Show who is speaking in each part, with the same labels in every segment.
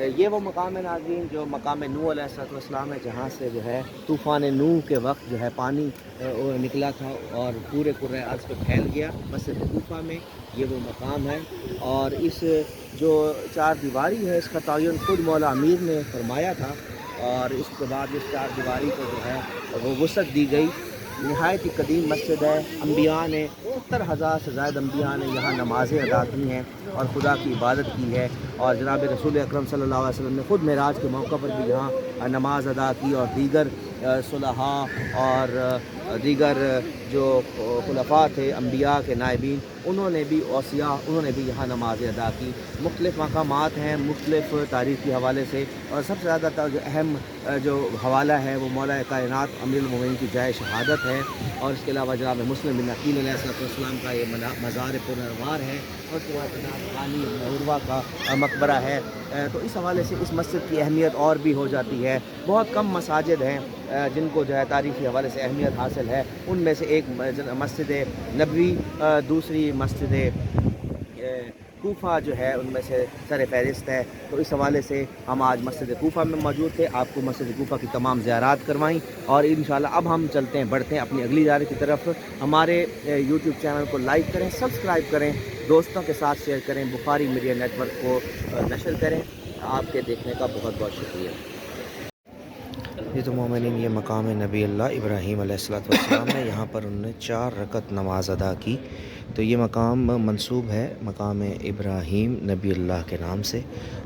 Speaker 1: یہ وہ مقام ہے ناظرین جو مقام نوح علیہ السلام ہے، جہاں سے جو ہے طوفان نوح کے وقت جو ہے پانی نکلا تھا اور پورے قرۂ ارض پہ پھیل گیا۔ مسجد کوفہ میں یہ وہ مقام ہے، اور اس جو چار دیواری ہے اس کا تعین خود مولا امیر نے فرمایا تھا، اور اس کے بعد اس چار دیواری کو جو ہے وہ وسعت دی گئی۔ نہایت ہی قدیم مسجد ہے، انبیاء نے 70,000 سے زائد انبیاء نے یہاں نمازیں ادا کی ہیں اور خدا کی عبادت کی ہے، اور جناب رسول اکرم صلی اللہ علیہ وسلم نے خود معراج کے موقع پر بھی یہاں نماز ادا کی، اور دیگر صلحاء اور دیگر جو خلفاء تھے انبیاء کے نائبین، انہوں نے بھی اوصیاء انہوں نے بھی یہاں نماز ادا کی۔ مختلف مقامات ہیں مختلف تاریخی حوالے سے، اور سب سے زیادہ جو اہم جو حوالہ ہے وہ مولا کائنات امیر المومنین کی جائے شہادت ہے، اور اس کے علاوہ جناب مسلم بن عقیل علیہ السلام کا یہ مزار پرنوار ہے، اور اس کے بعد جناب ہانی بن عروہ کا مقبرہ ہے۔ تو اس حوالے سے اس مسجد کی اہمیت اور بھی ہو جاتی ہے۔ بہت کم مساجد ہیں جن کو جو ہے تاریخی حوالے سے اہمیت حاصل ہے، ان میں سے ایک مسجد نبوی، دوسری مسجد کوفہ جو ہے ان میں سے سر فہرست ہے۔ تو اس حوالے سے ہم آج مسجد کوفہ میں موجود تھے، آپ کو مسجد کوفہ کی تمام زیارات کروائیں، اور انشاءاللہ اب ہم چلتے ہیں بڑھتے ہیں اپنی اگلی زیارت کی طرف۔ ہمارے یوٹیوب چینل کو لائک کریں، سبسکرائب کریں، دوستوں کے ساتھ شیئر کریں، بخاری میڈیا نیٹ ورک کو نشر کریں۔ آپ کے دیکھنے کا بہت بہت شکریہ۔ یہ تو مومنین یہ مقام نبی اللہ ابراہیم علیہ السلام ہے، یہاں پر انہوں نے 4 رکعت نماز ادا کی۔ تو یہ مقام منسوب ہے مقام ابراہیم نبی اللہ کے نام سے،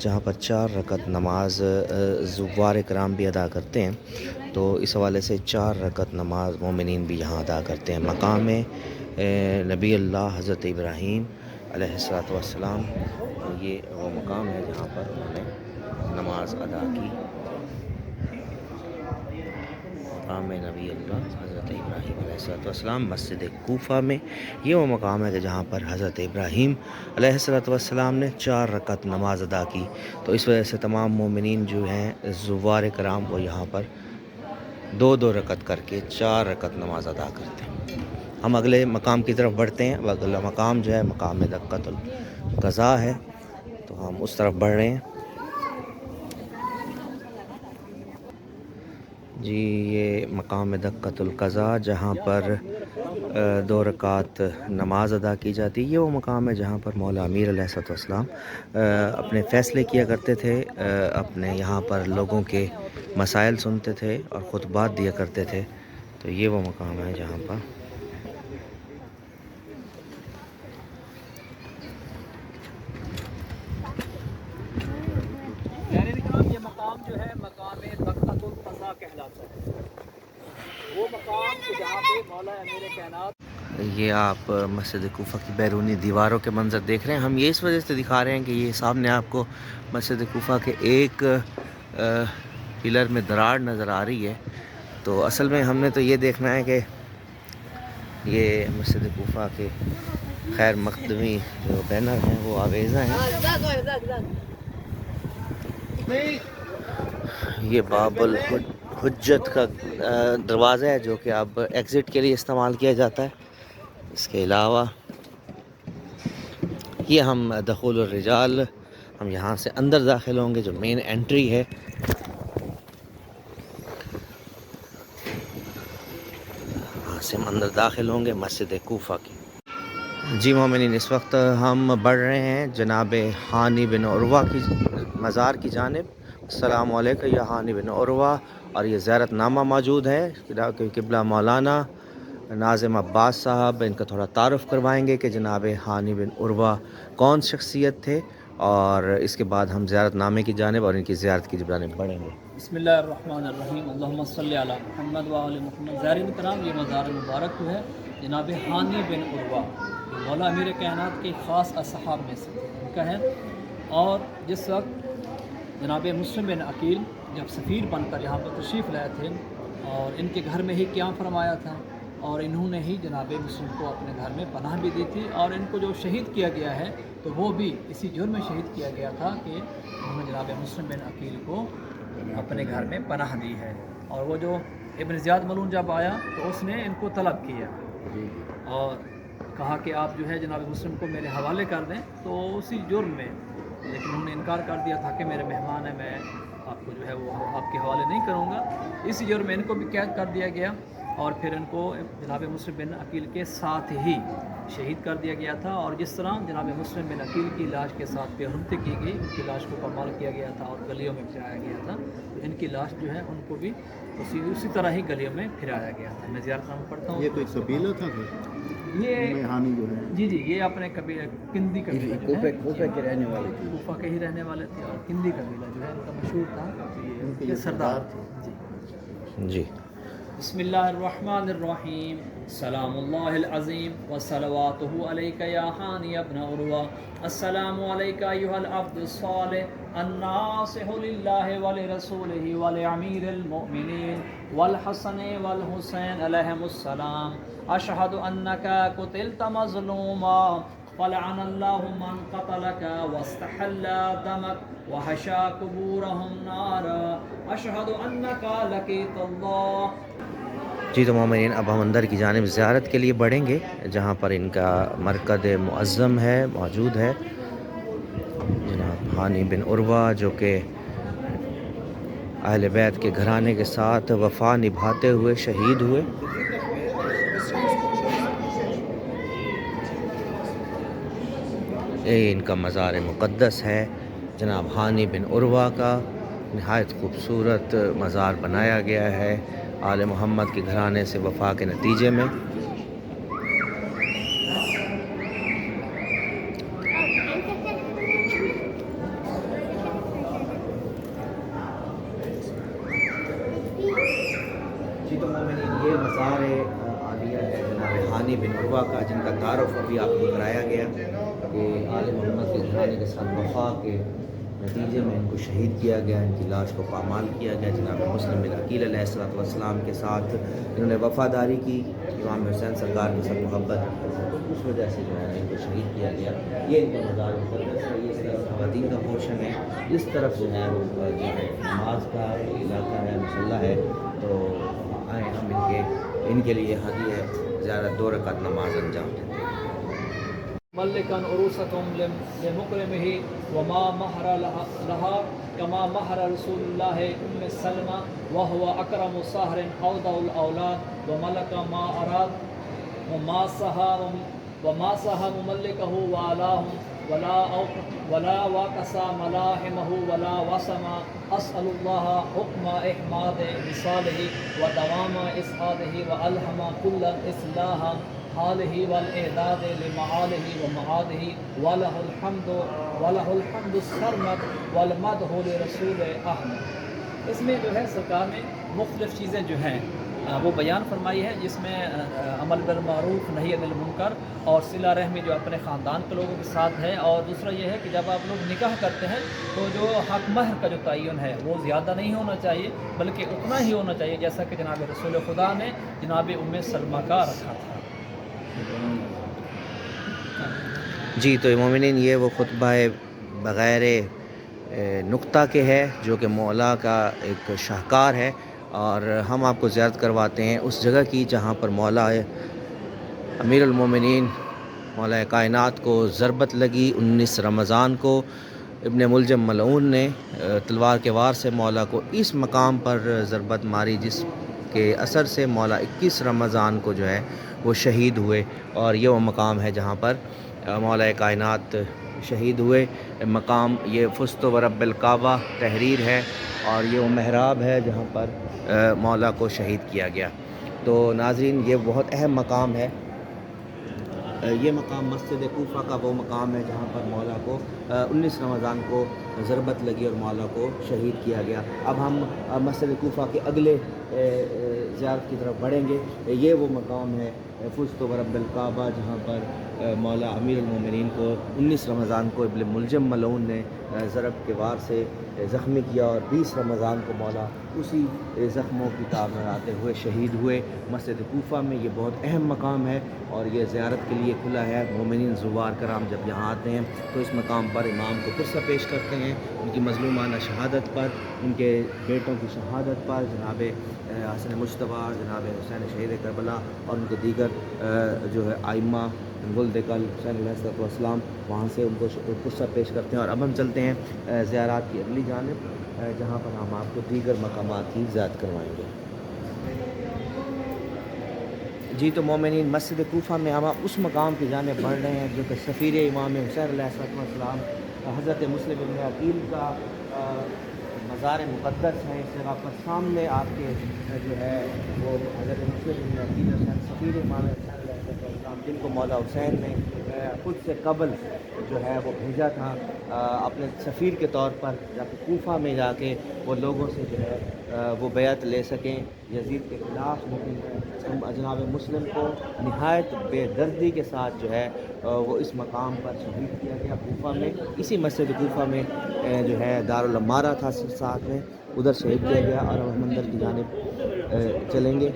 Speaker 1: جہاں پر 4 رکعت نماز زوار کرام بھی ادا کرتے ہیں۔ تو اس حوالے سے 4 رکعت نماز مومنین بھی یہاں ادا کرتے ہیں۔ مقام نبی اللہ حضرت ابراہیم علیہ السلام، یہ وہ مقام ہے جہاں پر انہوں نے نماز ادا کی۔ مقام نبی اللہ حضرت ابراہیم علیہ السلام مسجد کوفہ میں، یہ وہ مقام ہے کہ جہاں پر حضرت ابراہیم علیہ السلام نے 4 رکعت نماز ادا کی۔ تو اس وجہ سے تمام مومنین جو ہیں زوار کرام وہ یہاں پر 2 رکعت کر کے 4 رکعت نماز ادا کرتے ہیں۔ ہم اگلے مقام کی طرف بڑھتے ہیں۔ اگلا مقام جو ہے مقام دقۃ القضاء ہے، تو ہم اس طرف بڑھ رہے ہیں۔ جی یہ مقام دقۃ القضاء جہاں پر 2 رکعت نماز ادا کی جاتی ہے، یہ وہ مقام ہے جہاں پر مولا امیر علیہ السلام اپنے فیصلے کیا کرتے تھے، اپنے یہاں پر لوگوں کے مسائل سنتے تھے اور خطبات دیا کرتے تھے۔ تو یہ وہ مقام ہے جہاں پر
Speaker 2: یہ مقام جو ہے مقام دقۃ القضاء کہلاتا ہے، وہ مقام جہاں پہ مولا امیر کائنات۔
Speaker 1: یہ آپ مسجد کوفہ کی بیرونی دیواروں کے منظر دیکھ رہے ہیں۔ ہم یہ اس وجہ سے دکھا رہے ہیں کہ یہ سامنے آپ کو مسجد کوفہ کے ایک پلر میں دراڑ نظر آ رہی ہے۔ تو اصل میں ہم نے تو یہ دیکھنا ہے کہ یہ مسجد کوفہ کے خیر مقدمی جو بینر ہیں وہ آویزہ ہیں۔ یہ باب الحجت کا دروازہ ہے جو کہ اب ایگزٹ کے لیے استعمال کیا جاتا ہے۔ اس کے علاوہ یہ ہم دخول الرجال، ہم یہاں سے اندر داخل ہوں گے، جو مین انٹری ہے۔ یہاں سے ہم اندر داخل ہوں گے مسجد کوفہ کی۔ جی مومنین اس وقت ہم بڑھ رہے ہیں جناب ہانی بن عروہ کی مزار کی جانب۔ السلام علیکم یا ہانی بن عروہ، اور یہ زیارت نامہ موجود ہے۔ قبلہ مولانا ناظم عباس صاحب ان کا تھوڑا تعارف کروائیں گے کہ جناب ہانی بن عروہ کون شخصیت تھے، اور اس کے بعد ہم زیارت نامے کی جانب اور ان کی زیارت کی جانب بڑھیں گے۔
Speaker 2: بسم اللہ الرحمن الرحیم، اللہم صلی علی محمد وآل محمد۔ زائرین کرام یہ مزار مبارک جو ہے جناب ہانی بن عروہ مولا امیر کائنات کے خاص اصحاب میں سے ان کا ہے، اور جس وقت جناب مسلم بن عقیل جب سفیر بن کر یہاں پر تشریف لائے تھے اور ان کے گھر میں ہی قیام فرمایا تھا، اور انہوں نے ہی جناب مسلم کو اپنے گھر میں پناہ بھی دی تھی، اور ان کو جو شہید کیا گیا ہے تو وہ بھی اسی جرم میں شہید کیا گیا تھا کہ انہوں نے جناب مسلم بن عقیل کو اپنے گھر میں پناہ دی ہے۔ اور وہ جو ابن زیاد ملعون جب آیا تو اس نے ان کو طلب کیا اور کہا کہ آپ جو ہے جناب مسلم کو میرے حوالے کر دیں، تو اسی جرم میں لیکن انہوں نے انکار کر دیا تھا کہ میرے مہمان ہیں، میں آپ کو جو ہے وہ آپ کے حوالے نہیں کروں گا. اسی جرم میں ان کو بھی قید کر دیا گیا اور پھر ان کو جناب مسلم بن عقیل کے ساتھ ہی شہید کر دیا گیا تھا. اور جس طرح جناب مسلم بن عقیل کی لاش کے ساتھ بے حرمتی کی گئی، ان کی لاش کو پامال کیا گیا تھا اور گلیوں میں پھرایا گیا تھا، تو ان کی لاش جو ہے ان کو بھی اسی طرح ہی گلیوں میں پھرایا گیا تھا. میں زیارت نامہ پڑھتا ہوں.
Speaker 3: یہ کوئی قبیلہ تھا
Speaker 2: یہ
Speaker 3: ہانی جو ہے؟
Speaker 2: جی یہ اپنے کندی قبیلہ جو ہے،
Speaker 1: کوفہ کے رہنے والے تھے.
Speaker 2: کوفہ کے ہی رہنے والے تھے، اور کندی قبیلہ جو ہے ان کا مشہور تھا، یہ سردار تھے.
Speaker 1: جی.
Speaker 2: بسم اللہ الرحمن الرحیم. سلام اللہ العظیم وصلواتہ علیک یا حانی ابن عروہ. السلام علیک ایھا العبد الصالح الناصح للہ ولرسولہ ولامیر المؤمنین والحسن والحسین علیہم السلام. اشہد انک قتلت مظلوما فلعن اللہ من قتلک واستحل دمک وحشا قبورہم نارا. اشہد انک لقیت اللہ.
Speaker 1: جی تو مومنین، اب ہم اندر کی جانب زیارت کے لیے بڑھیں گے جہاں پر ان کا مرکز معظم ہے، موجود ہے جناب ہانی بن عروہ، جو کہ اہل بیت کے گھرانے کے ساتھ وفا نبھاتے ہوئے شہید ہوئے. یہ ان کا مزار مقدس ہے جناب ہانی بن عروہ کا. نہایت خوبصورت مزار بنایا گیا ہے آل محمد کے گھرانے سے وفا کے نتیجے میں. جی تو مومنین، یہ مزار عالیہ ہے جناب ہانی بن عروہ کا، جن کا تعارف ابھی آپ کو کرایا گیا کہ آل محمد کے گھرانے کے ساتھ وفا کے نتیجے میں ان کو شہید کیا گیا، ان کی لاش کو پامال کیا گیا. جناب مسلم بن عقیل علیہ السلام کے ساتھ انہوں نے وفاداری کی، امام حسین سرکار کے ساتھ محبت رکھتے تھے، تو اس وجہ سے جو ہے ان کو شہید کیا گیا. یہ ان کا مزار مقدس ہے. یہ اس طرف خواتین کا پورشن ہے، اس طرف جو ہے وہ نماز کا علاقہ ہے، مصلی ہے. تو آئیں ہم ان کے لیے ہدیہ زیارت 2 رکعت نماز انجام دیتے ہیں.
Speaker 2: ملکن عروسکم لمکرمہ وما مہر لہا کما مہر رسول اللہ ام سلمہ وہو اکرم سہر اودع الاولاد وملک ما اراد وما سہا مملکہ والاہم ولا واقصا ملاحمہ ولا وسما. اسأل اللہ حکم احماد وصالہ ودوام اسعادہ والہم کل اصلاح حالہ والاعداد لمعالہ ومعادہ ولہ الحمد السرمد والمدح لرسول احمد. اس میں جو ہے سرکار نے مختلف چیزیں جو ہیں وہ بیان فرمائی ہے، جس میں عمل بالمعروف نہی عن المنکر اور صلہ رحمی جو اپنے خاندان کے لوگوں کے ساتھ ہے. اور دوسرا یہ ہے کہ جب آپ لوگ نکاح کرتے ہیں تو جو حق مہر کا جو تعین ہے وہ زیادہ نہیں ہونا چاہیے، بلکہ اتنا ہی ہونا چاہیے جیسا کہ جناب رسول خدا نے جناب ام سلمہ کا رکھا تھا.
Speaker 1: جی تو مومنین، یہ وہ خطبہ بغیر نقطہ کے ہے جو کہ مولا کا ایک شاہکار ہے، اور ہم آپ کو زیارت کرواتے ہیں اس جگہ کی جہاں پر مولا امیر المومنین مولا کائنات کو ضربت لگی 19 رمضان کو. ابن ملجم ملعون نے تلوار کے وار سے مولا کو اس مقام پر ضربت ماری، جس کے اثر سے مولا 21 رمضان کو جو ہے وہ شہید ہوئے. اور یہ وہ مقام ہے جہاں پر مولا کائنات شہید ہوئے. مقام یہ فزت ورب الکعبہ تحریر ہے، اور یہ وہ محراب ہے جہاں پر مولا کو شہید کیا گیا. تو ناظرین، یہ بہت اہم مقام ہے. یہ مقام مسجد کوفہ کا وہ مقام ہے جہاں پر مولا کو 19 رمضان کو ضربت لگی اور مولا کو شہید کیا گیا. اب ہم مسجد کوفہ کے اگلے زیارت کی طرف بڑھیں گے. یہ وہ مقام ہے فزت ورب الکعبہ جہاں پر مولا امیر المومنین کو 19 رمضان کو ابن ملجم ملعون نے ضرب کے وار سے زخمی کیا، اور 20 رمضان کو مولا اسی زخموں کی تاب میں آتے ہوئے شہید ہوئے. مسجد کوفہ میں یہ بہت اہم مقام ہے اور یہ زیارت کے لیے کھلا ہے. مومنین زوار کرام جب یہاں آتے ہیں تو اس مقام پر امام کو قصہ پیش کرتے ہیں، ان کی مظلومانہ شہادت پر، ان کے بیٹوں کی شہادت پر، جناب حسن مجتبیٰ، جناب حسین شہید کربلا اور ان کے دیگر جو ہے آئمہ گلد کل حسین علیہ السلام، وہاں سے ان کو قصہ پیش کرتے ہیں. اور اب ہم چلتے ہیں زیارات کی اگلی جانب، جہاں پر ہم آپ کو دیگر مقامات کی زیارت کروائیں گے. جی تو مومنین، مسجد کوفہ میں ہم اس مقام کی جانب بڑھ رہے ہیں جو کہ سفیر امام حسین علیہ السلام حضرت مسلم بن عقیل کا مزار مقدس ہے. اس جگہ پر سامنے آپ کے جو ہے وہ حضرت مسلم بن عقیل حسین سفیر امام حسین علیہ السلام، جن کو مولا حسین نے خود سے قبل جو ہے وہ بھیجا تھا اپنے سفیر کے طور پر، جا کے کوفہ میں جا کے وہ لوگوں سے جو ہے وہ بیعت لے سکیں یزید کے خلاف. لیکن جناب مسلم کو نہایت بے دردی کے ساتھ جو ہے وہ اس مقام پر شہید کیا گیا کوفہ میں. اسی مسجد کوفہ میں جو ہے دارالعمارہ تھا ساتھ میں، ادھر شہید کیا گیا. اور ہم اندر کی جانب چلیں گے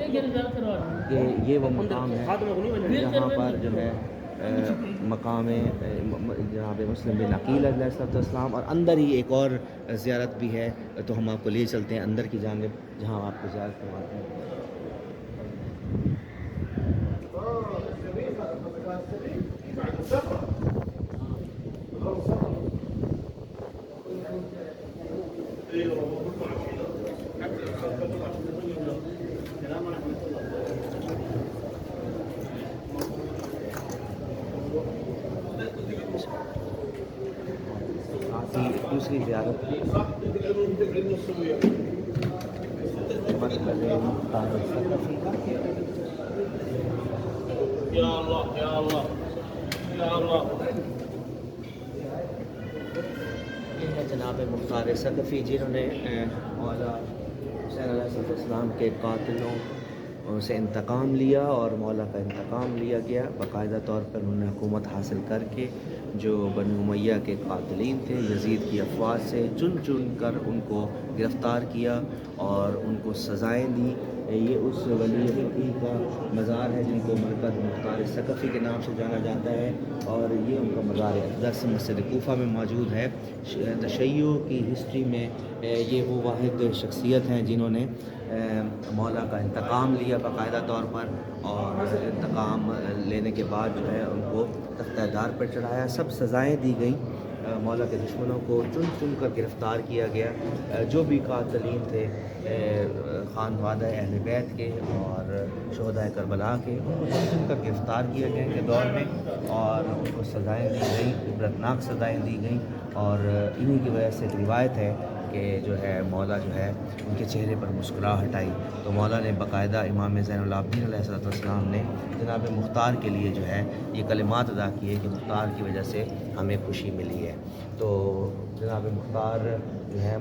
Speaker 1: کہ یہ وہ مقام ہے جہاں پر جو ہے مقام جناب مسلم بن عقیل علیہ السلام. اور اندر ہی ایک اور زیارت بھی ہے، تو ہم آپ کو لے چلتے ہیں اندر کی جانب جہاں آپ کو زیارت کرواتے ہیں. دوسری زیارت مرکز مختار ثقفی.
Speaker 3: یا اللہ یا اللہ یا اللہ.
Speaker 1: یہ ہے جناب مختار ثقفی، جنہوں نے مولا حسین علیہ السلام کے قاتلوں سے انتقام لیا اور مولا کا انتقام لیا گیا. باقاعدہ طور پر انہوں نے حکومت حاصل کر کے جو بنو امیہ کے قاتلین تھے یزید کی افواج سے چن چن کر ان کو گرفتار کیا اور ان کو سزائیں دی. یہ اس ولی فقیہ کا مزار ہے جن کو مرکز مختار ثقفی کے نام سے جانا جاتا ہے، اور یہ ان کا مزار اقدس مسجد کوفہ میں موجود ہے. تشیع کی ہسٹری میں یہ وہ واحد شخصیت ہیں جنہوں نے مولا کا انتقام لیا باقاعدہ طور پر، اور انتقام لینے کے بعد جو ہے ان کو تختہ دار پر چڑھایا. سب سزائیں دی گئیں، مولا کے دشمنوں کو چن چن کر گرفتار کیا گیا. جو بھی قاتلین تھے خانوادہ اہل بیت کے اور شہدائے کربلا کے، ان کو چن چن کر گرفتار کیا گیا کے دور میں، اور ان کو سزائیں دی گئیں، عبرتناک سزائیں دی گئیں. اور انہی کی وجہ سے ایک روایت ہے کہ جو ہے مولا جو ہے ان کے چہرے پر مسکراہٹ آئی. تو مولا نے باقاعدہ امام زین العابدین علیہ السلام نے جناب مختار کے لیے جو ہے یہ کلمات ادا کیے کہ مختار کی وجہ سے ہمیں خوشی ملی ہے. تو جناب مختار جو ہے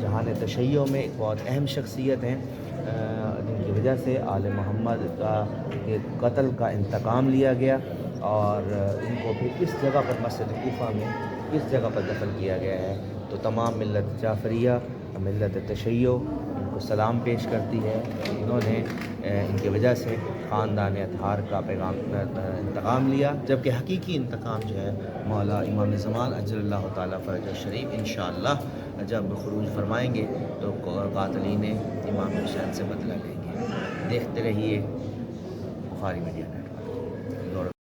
Speaker 1: جہان تشیع میں ایک بہت اہم شخصیت ہیں، جن کی وجہ سے آل محمد کا قتل کا انتقام لیا گیا، اور ان کو پھر اس جگہ پر مسجد کوفہ میں اس جگہ پر دفن کیا گیا ہے. تو تمام ملت جعفریہ، ملت تشیع ان کو سلام پیش کرتی ہے. انہوں نے ان کی وجہ سے خاندان اطہار کا انتقام لیا، جبکہ حقیقی انتقام جو ہے مولا امام زمان اجل اللہ تعالیٰ فرج شریف انشاءاللہ جب خروج فرمائیں گے تو قاتلین امام حسین سے بدلہ لیں گے. دیکھتے رہیے بخاری میڈیا نیٹ ورک.